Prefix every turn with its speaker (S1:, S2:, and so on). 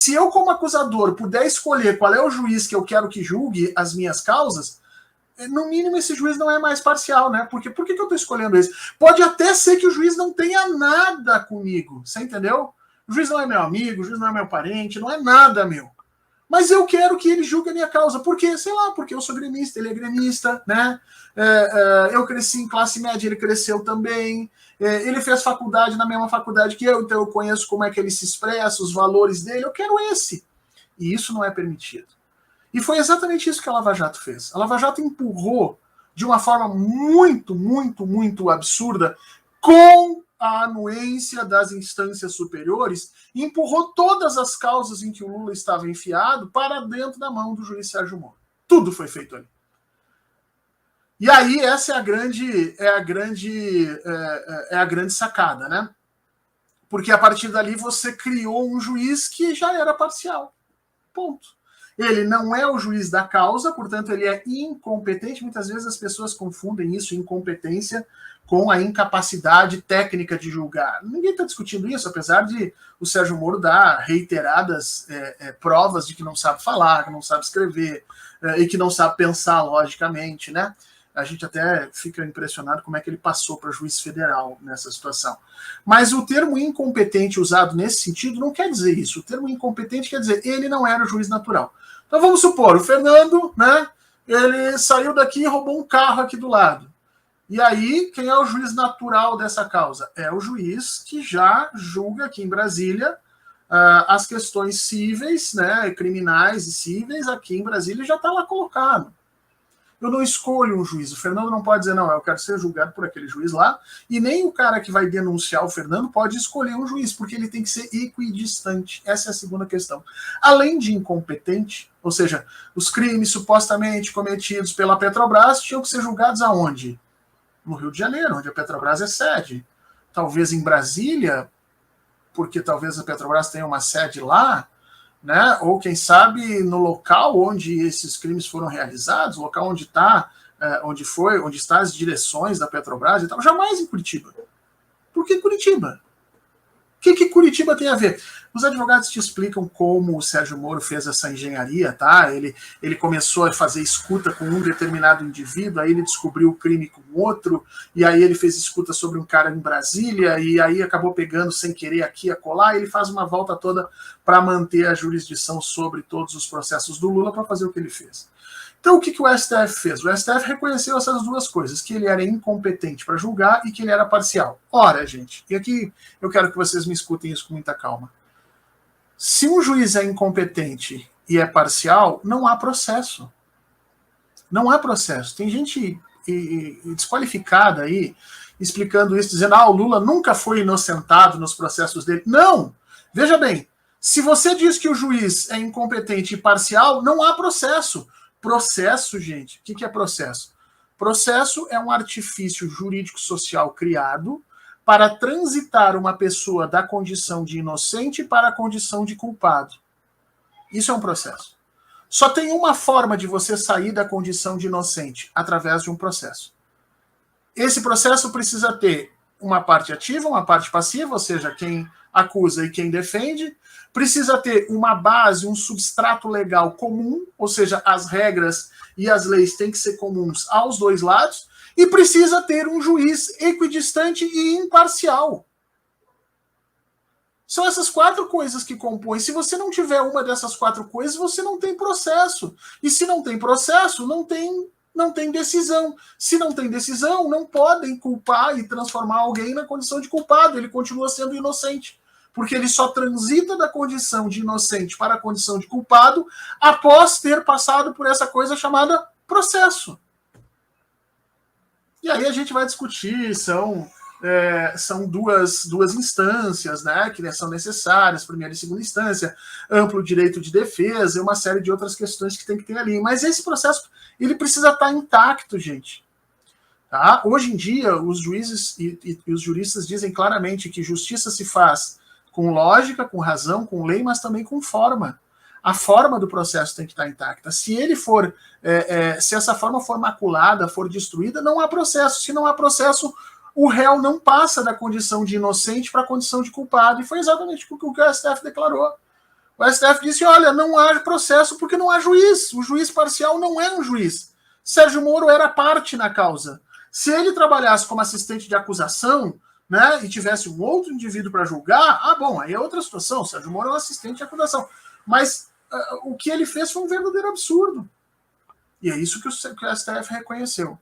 S1: Se eu, como acusador, puder escolher qual é o juiz que eu quero que julgue as minhas causas, no mínimo esse juiz não é mais parcial, né? Porque por que eu estou escolhendo esse? Pode até ser que o juiz não tenha nada comigo, você entendeu? O juiz não é meu amigo, o juiz não é meu parente, não é nada meu. Mas eu quero que ele julgue a minha causa. Por quê? Sei lá, porque eu sou gremista, ele é gremista, né? Eu cresci em classe média, ele cresceu também. Ele fez faculdade na mesma faculdade que eu, então eu conheço como é que ele se expressa, os valores dele, eu quero esse. E isso não é permitido. E foi exatamente isso que a Lava Jato fez. A Lava Jato empurrou de uma forma muito, muito, muito absurda, com a anuência das instâncias superiores, e empurrou todas as causas em que o Lula estava enfiado para dentro da mão do juiz Sérgio Moro. Tudo foi feito ali. E aí essa é a grande sacada, né? Porque a partir dali você criou um juiz que já era parcial. Ponto. Ele não é o juiz da causa, portanto ele é incompetente. Muitas vezes as pessoas confundem isso, incompetência, com a incapacidade técnica de julgar. Ninguém está discutindo isso, apesar de o Sérgio Moro dar reiteradas provas de que não sabe falar, que não sabe escrever, e que não sabe pensar logicamente, né? A gente até fica impressionado como é que ele passou para juiz federal nessa situação. Mas o termo incompetente usado nesse sentido não quer dizer isso. O termo incompetente quer dizer ele não era o juiz natural. Então vamos supor, o Fernando, né, ele saiu daqui e roubou um carro aqui do lado. E aí, quem é o juiz natural dessa causa? É o juiz que já julga aqui em Brasília as questões cíveis, né, criminais e cíveis aqui em Brasília já está lá colocado. Eu não escolho um juiz. O Fernando não pode dizer, não, eu quero ser julgado por aquele juiz lá. E nem o cara que vai denunciar o Fernando pode escolher um juiz, porque ele tem que ser equidistante. Essa é a segunda questão. Além de incompetente, ou seja, os crimes supostamente cometidos pela Petrobras tinham que ser julgados aonde? No Rio de Janeiro, onde a Petrobras é sede. Talvez em Brasília, porque talvez a Petrobras tenha uma sede lá, né? Ou quem sabe no local onde esses crimes foram realizados, local onde está, onde está as direções da Petrobras e tal, jamais em Curitiba. Por que Curitiba? O que Curitiba tem a ver? Os advogados te explicam como o Sérgio Moro fez essa engenharia, tá? Ele começou a fazer escuta com um determinado indivíduo, aí ele descobriu o crime com outro, e aí ele fez escuta sobre um cara em Brasília, e aí acabou pegando sem querer aqui a colar, e ele faz uma volta toda para manter a jurisdição sobre todos os processos do Lula para fazer o que ele fez. Então, o que o STF fez? O STF reconheceu essas duas coisas, que ele era incompetente para julgar e que ele era parcial. Ora, gente, e aqui eu quero que vocês me escutem isso com muita calma. Se um juiz é incompetente e é parcial, não há processo. Não há processo. Tem gente desqualificada aí, explicando isso, dizendo o Lula nunca foi inocentado nos processos dele. Não! Veja bem, se você diz que o juiz é incompetente e parcial, não há processo. Processo, gente, o que é processo? Processo é um artifício jurídico-social criado para transitar uma pessoa da condição de inocente para a condição de culpado. Isso é um processo. Só tem uma forma de você sair da condição de inocente, através de um processo. Esse processo precisa ter uma parte ativa, uma parte passiva, ou seja, quem acusa e quem defende. Precisa ter uma base, um substrato legal comum, ou seja, as regras e as leis têm que ser comuns aos dois lados, e precisa ter um juiz equidistante e imparcial. São essas quatro coisas que compõem. Se você não tiver uma dessas quatro coisas, você não tem processo. E se não tem processo, não tem decisão. Se não tem decisão, não podem culpar e transformar alguém na condição de culpado. Ele continua sendo inocente. Porque ele só transita da condição de inocente para a condição de culpado após ter passado por essa coisa chamada processo. E aí a gente vai discutir, são duas instâncias, né, que são necessárias, primeira e segunda instância, amplo direito de defesa e uma série de outras questões que tem que ter ali. Mas esse processo, ele precisa estar intacto, gente. Tá? Hoje em dia, os juízes e os juristas dizem claramente que justiça se faz com lógica, com razão, com lei, mas também com forma. A forma do processo tem que estar intacta. Se ele for, se essa forma for maculada, for destruída, não há processo. Se não há processo, o réu não passa da condição de inocente para a condição de culpado. E foi exatamente o que o STF declarou. O STF disse, olha, não há processo porque não há juiz. O juiz parcial não é um juiz. Sérgio Moro era parte na causa. Se ele trabalhasse como assistente de acusação, né, e tivesse um outro indivíduo para julgar, bom, aí é outra situação. O Sérgio Moro é um assistente de acusação. Mas o que ele fez foi um verdadeiro absurdo. E é isso que o STF reconheceu.